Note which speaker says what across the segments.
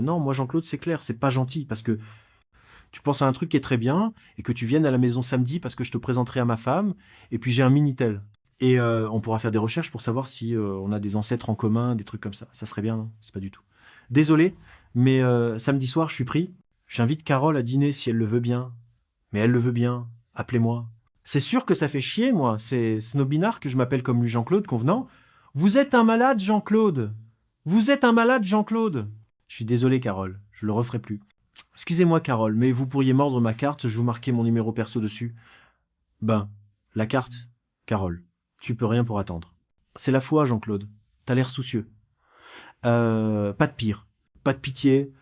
Speaker 1: Non, moi Jean-Claude, c'est clair, c'est pas gentil, parce que tu penses à un truc qui est très bien, et que tu viennes à la maison samedi parce que je te présenterai à ma femme, et puis j'ai un Minitel. Et on pourra faire des recherches pour savoir si on a des ancêtres en commun, des trucs comme ça. Ça serait bien, non? C'est pas du tout. Désolé, mais samedi soir, je suis pris. J'invite Carole à dîner si elle le veut bien. Mais elle le veut bien. Appelez-moi. C'est sûr que ça fait chier, moi. C'est snobinard que je m'appelle comme lui Jean-Claude, convenant. Vous êtes un malade, Jean-Claude. Vous êtes un malade, Jean-Claude. Je suis désolé, Carole. Je le referai plus. Excusez-moi, Carole, mais vous pourriez mordre ma carte, je vous marquais mon numéro perso dessus. Ben, la carte, Carole. Tu peux rien pour attendre. C'est la foi, Jean-Claude. T'as l'air soucieux. Pas de pire. Pas de pitié.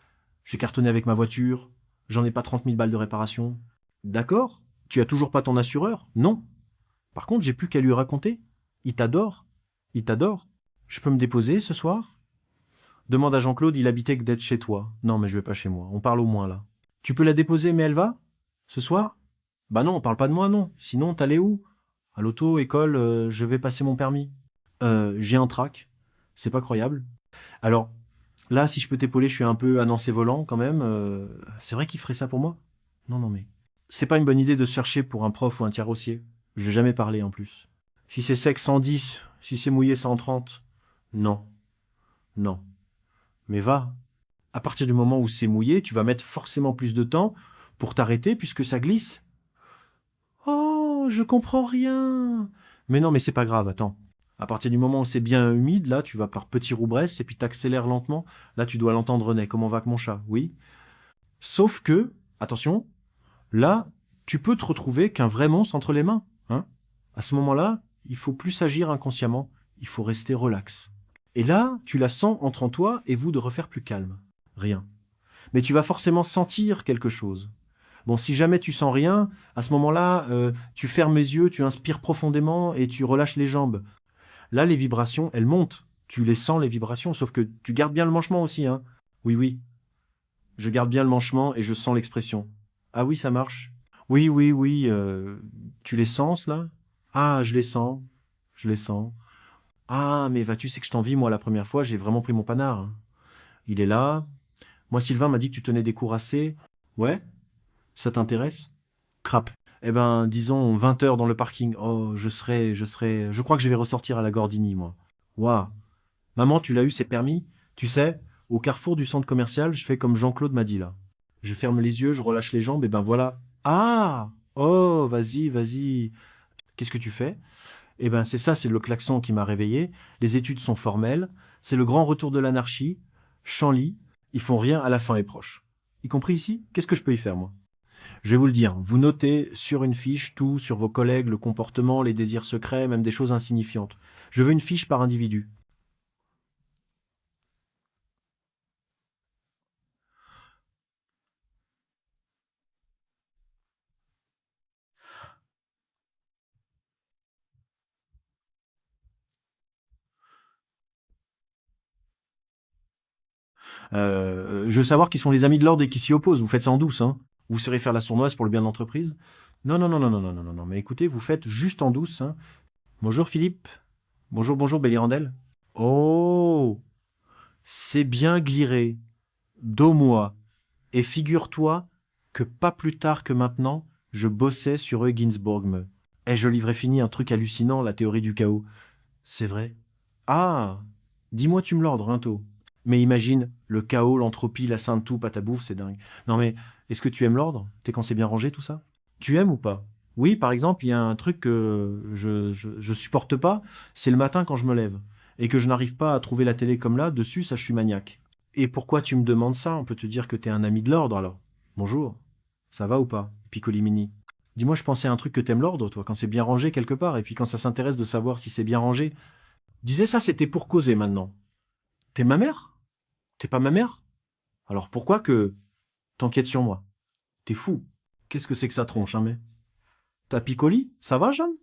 Speaker 1: J'ai cartonné avec ma voiture. J'en ai pas 30 000 balles de réparation. D'accord. Tu as toujours pas ton assureur? Non. Par contre, j'ai plus qu'à lui raconter. Il t'adore. Il t'adore. Je peux me déposer ce soir? Demande à Jean-Claude, il habitait que d'être chez toi. Non, mais je vais pas chez moi. On parle au moins, là. Tu peux la déposer, mais elle va? Ce soir? Bah non, on parle pas de moi, non. Sinon, t'allais où? À l'auto, école, je vais passer mon permis. J'ai un trac. C'est pas croyable. Alors, là, si je peux t'épauler, je suis un peu annoncé volant, quand même. C'est vrai qu'il ferait ça pour moi? Non, non, mais... C'est pas une bonne idée de se chercher pour un prof ou un carrossier. Je vais jamais parler, en plus. Si c'est sec, 110. Si c'est mouillé, 130. Non. Non. Mais va. À partir du moment où c'est mouillé, tu vas mettre forcément plus de temps pour t'arrêter puisque ça glisse. Oh, je comprends rien. Mais non, mais c'est pas grave, attends. À partir du moment où c'est bien humide, là, tu vas par petits roubresse et puis t'accélères lentement. Là, tu dois l'entendre, René. Comment va que mon chat? Oui. Sauf que, attention, là, tu peux te retrouver qu'un vrai monstre entre les mains. Hein, à ce moment-là, il faut plus agir inconsciemment. Il faut rester relax. Et là, tu la sens entre en toi et vous de refaire plus calme. Rien. Mais tu vas forcément sentir quelque chose. Bon, si jamais tu sens rien, à ce moment-là, tu fermes les yeux, tu inspires profondément et tu relâches les jambes. Là, les vibrations, elles montent. Tu les sens, les vibrations, sauf que tu gardes bien le manchement aussi, hein. Oui, oui. Je garde bien le manchement et je sens l'expression. Ah oui, ça marche. Oui, oui, oui. Tu les sens, là? Ah, je les sens. Je les sens. Ah, mais vas-tu sais que je t'envie, moi, la première fois, j'ai vraiment pris mon panard, hein. Il est là. Moi, Sylvain m'a dit que tu tenais des cours assez. Ouais? Ça t'intéresse? Crap. Eh ben, disons 20 heures dans le parking. Oh, je crois que je vais ressortir à la Gordini, moi. Waouh. Maman, tu l'as eu, c'est permis? Tu sais, au carrefour du centre commercial, je fais comme Jean-Claude m'a dit, là. Je ferme les yeux, je relâche les jambes, et ben voilà. Ah! Oh, vas-y, vas-y. Qu'est-ce que tu fais? Eh ben, c'est ça, c'est le klaxon qui m'a réveillé. Les études sont formelles. C'est le grand retour de l'anarchie. Chanly. Ils font rien, à la fin est proche. Y compris ici? Qu'est-ce que je peux y faire, moi? Je vais vous le dire, vous notez sur une fiche tout sur vos collègues, le comportement, les désirs secrets, même des choses insignifiantes. Je veux une fiche par individu. Je veux savoir qui sont les amis de l'ordre et qui s'y opposent. Vous faites ça en douce, hein. Vous saurez faire la sournoise pour le bien de l'entreprise. Non, non, non, non, non, non, non, non, non. Mais écoutez, vous faites juste en douce, hein. Bonjour Philippe. Bonjour, bonjour Bellirandel. Oh, c'est bien gliré. Dos-moi. Et figure-toi que pas plus tard que maintenant, je bossais sur eux Ginsburg me. Et je livrais fini un truc hallucinant, la théorie du chaos. C'est vrai. Ah, dis-moi tu me l'ordres, hein, tôt. Mais imagine, le chaos, l'entropie, la sainte tout, patabouf, c'est dingue. Non mais, est-ce que tu aimes l'ordre? T'es quand c'est bien rangé tout ça? Tu aimes ou pas? Oui, par exemple, il y a un truc que je supporte pas, c'est le matin quand je me lève. Et que je n'arrive pas à trouver la télé comme là, dessus, ça je suis maniaque. Et pourquoi tu me demandes ça? On peut te dire que t'es un ami de l'ordre alors. Bonjour. Ça va ou pas, Piccolimini? Dis-moi, je pensais à un truc que t'aimes l'ordre, toi, quand c'est bien rangé quelque part, et puis quand ça s'intéresse de savoir si c'est bien rangé. Disais ça, c'était pour causer maintenant. T'es ma mère? T'es pas ma mère? Alors pourquoi que t'enquêtes sur moi? T'es fou. Qu'est-ce que c'est que ça tronche, hein, mais? T'as Piccoli? Ça va, Jeanne?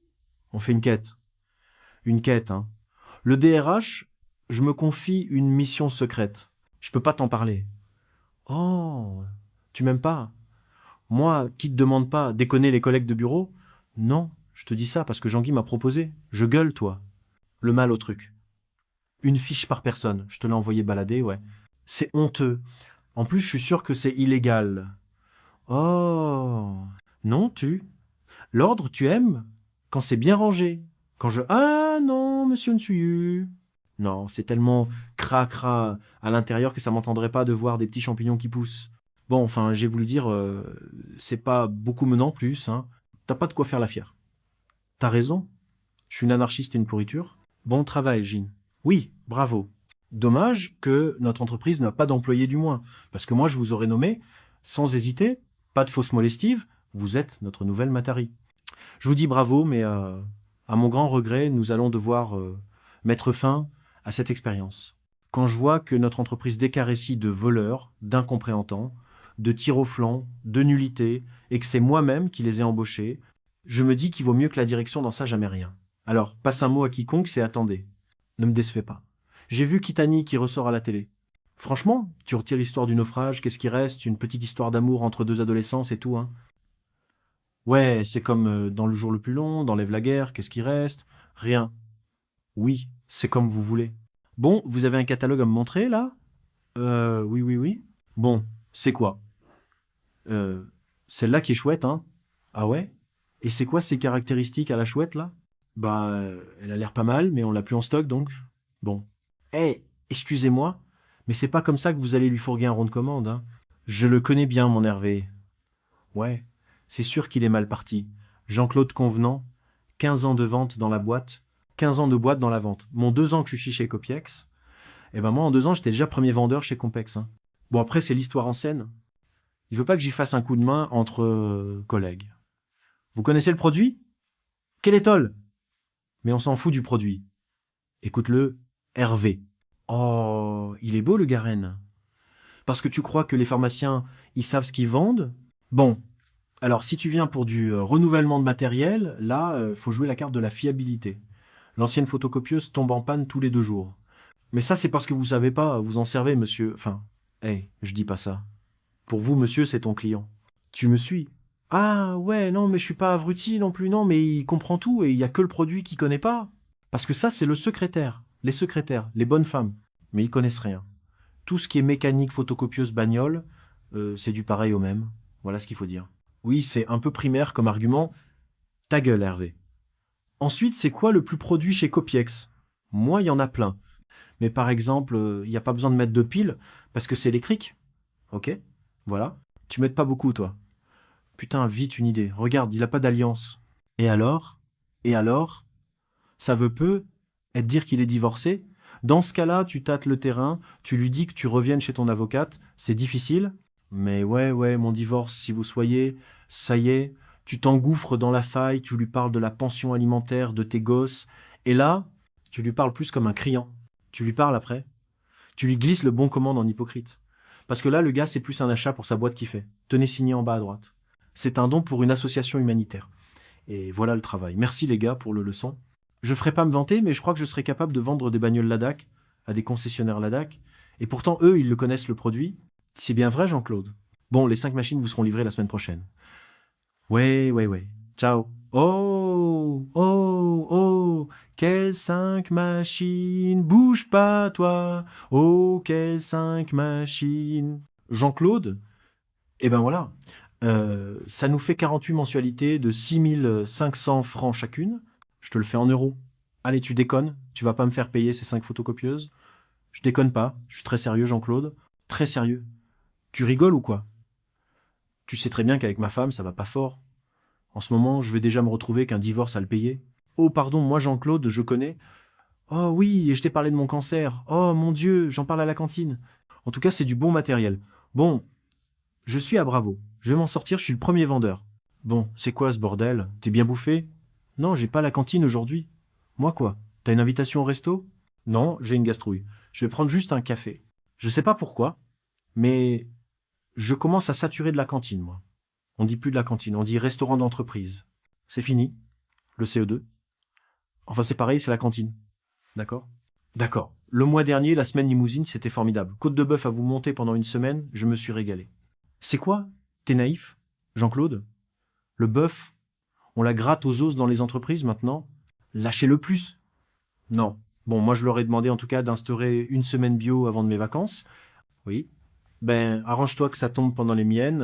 Speaker 1: On fait une quête. Une quête, hein. Le DRH, je me confie une mission secrète. Je peux pas t'en parler. Oh, tu m'aimes pas? Moi, qui te demande pas déconner les collègues de bureau? Non, je te dis ça parce que Jean-Guy m'a proposé. Je gueule, toi. Le mal au truc. Une fiche par personne. Je te l'ai envoyé balader, ouais. C'est honteux. En plus, je suis sûr que c'est illégal. Oh, non, L'ordre, tu aimes quand c'est bien rangé. Quand je... Ah non, monsieur Nsuyu. Non, c'est tellement cracra à l'intérieur que ça m'entendrait pas de voir des petits champignons qui poussent. Bon, enfin, j'ai voulu dire, c'est pas beaucoup menant plus, hein. T'as pas de quoi faire la fière. T'as raison. Je suis une anarchiste et une pourriture. Bon travail, Jean. Oui, bravo. Dommage que notre entreprise n'a pas d'employés du moins. Parce que moi, je vous aurais nommé, sans hésiter, pas de fausse molestive, vous êtes notre nouvelle Matari. Je vous dis bravo, mais à mon grand regret, nous allons devoir mettre fin à cette expérience. Quand je vois que notre entreprise décarrécie de voleurs, d'incompréhentants, de tirs au flanc, de nullité, et que c'est moi-même qui les ai embauchés, je me dis qu'il vaut mieux que la direction n'en sache jamais rien. Alors, passe un mot à quiconque, c'est attendez. Ne me décevez pas. J'ai vu Kitani qui ressort à la télé. Franchement, tu retires l'histoire du naufrage, qu'est-ce qui reste? Une petite histoire d'amour entre deux adolescents, c'est tout, hein. Ouais, c'est comme dans Le jour le plus long, dans Lève la guerre, qu'est-ce qui reste? Rien. Oui, c'est comme vous voulez. Bon, vous avez un catalogue à me montrer, là? Oui, oui, oui. Bon, c'est quoi? Euh, Celle-là qui est chouette, hein? Ah ouais? Et c'est quoi ces caractéristiques à la chouette, là? Bah, elle a l'air pas mal, mais on l'a plus en stock, donc. Bon. Eh, excusez-moi, mais c'est pas comme ça que vous allez lui fourguer un rond de commande, hein. Je le connais bien, mon Hervé. Ouais, c'est sûr qu'il est mal parti. Jean-Claude Convenant, 15 ans de vente dans la boîte, 15 ans de boîte dans la vente. Mon 2 ans que je suis chez Copiex, et ben moi en 2 ans j'étais déjà premier vendeur chez Compex, hein. Bon après c'est l'histoire en scène. Il veut pas que j'y fasse un coup de main entre collègues. Vous connaissez le produit? Quelle étole? Mais on s'en fout du produit. Écoute-le, Hervé. Oh, il est beau le Garenne. Parce que tu crois que les pharmaciens, ils savent ce qu'ils vendent? Bon, alors si tu viens pour du renouvellement de matériel, là, faut jouer la carte de la fiabilité. L'ancienne photocopieuse tombe en panne tous les 2 jours. Mais ça, c'est parce que vous savez pas, vous en servez, monsieur. Enfin, je dis pas ça. Pour vous, monsieur, c'est ton client. Tu me suis? Ah ouais, non, mais je suis pas abruti non plus, non, mais il comprend tout et il y a que le produit qu'il connaît pas. Parce que ça, c'est le secrétaire. Les secrétaires, les bonnes femmes. Mais ils connaissent rien. Tout ce qui est mécanique, photocopieuse, bagnole, c'est du pareil au même. Voilà ce qu'il faut dire. Oui, c'est un peu primaire comme argument. Ta gueule, Hervé. Ensuite, c'est quoi le plus produit chez Copiex? Moi, il y en a plein. Mais par exemple, il n'y a pas besoin de mettre de piles parce que c'est électrique. Ok? Voilà. Tu m'aides pas beaucoup, toi. Putain, vite une idée. Regarde, il a pas d'alliance. Et alors? Et alors? Ça veut peu être dire qu'il est divorcé? Dans ce cas-là, tu tâtes le terrain, tu lui dis que tu reviennes chez ton avocate, c'est difficile. Mais ouais, mon divorce, si vous soyez, ça y est, tu t'engouffres dans la faille, tu lui parles de la pension alimentaire de tes gosses, et là, tu lui parles plus comme un criant. Tu lui parles après. Tu lui glisses le bon commande en hypocrite. Parce que là, le gars, c'est plus un achat pour sa boîte qu'il fait. Tenez signé en bas à droite. C'est un don pour une association humanitaire. Et voilà le travail. Merci les gars pour le leçon. Je ferai pas me vanter, mais je crois que je serai capable de vendre des bagnoles Ladac à des concessionnaires Ladac. Et pourtant, eux, ils le connaissent le produit. C'est bien vrai, Jean-Claude. Bon, les 5 machines vous seront livrées la semaine prochaine. Ouais. Ciao. Oh, quelles 5 machines, bouge pas toi. Oh, quelles 5 machines. Jean-Claude, eh ben voilà, ça nous fait 48 mensualités de 6500 francs chacune. Je te le fais en euros. Allez, tu déconnes, tu vas pas me faire payer ces 5 photocopieuses. Je déconne pas, je suis très sérieux, Jean-Claude. Très sérieux. Tu rigoles ou quoi? Tu sais très bien qu'avec ma femme, ça va pas fort. En ce moment, je vais déjà me retrouver qu'un divorce à le payer. Oh, pardon, moi, Jean-Claude, je connais. Oh oui, et je t'ai parlé de mon cancer. Oh mon Dieu, j'en parle à la cantine. En tout cas, c'est du bon matériel. Bon, je suis à Bravo. Je vais m'en sortir, je suis le premier vendeur. Bon, c'est quoi ce bordel? T'es bien bouffé? Non, j'ai pas la cantine aujourd'hui. Moi quoi? T'as une invitation au resto? Non, j'ai une gastrouille. Je vais prendre juste un café. Je sais pas pourquoi, mais je commence à saturer de la cantine, moi. On dit plus de la cantine, on dit restaurant d'entreprise. C'est fini, le CE2. Enfin, c'est pareil, c'est la cantine. D'accord? D'accord. Le mois dernier, la semaine limousine, c'était formidable. Côte de bœuf à vous monter pendant une semaine, je me suis régalé. C'est quoi? T'es naïf? Jean-Claude? Le bœuf? On la gratte aux os dans les entreprises maintenant? Lâchez-le plus. Non. Bon, moi je leur ai demandé en tout cas d'instaurer une semaine bio avant de mes vacances. Oui. Ben, arrange-toi que ça tombe pendant les miennes.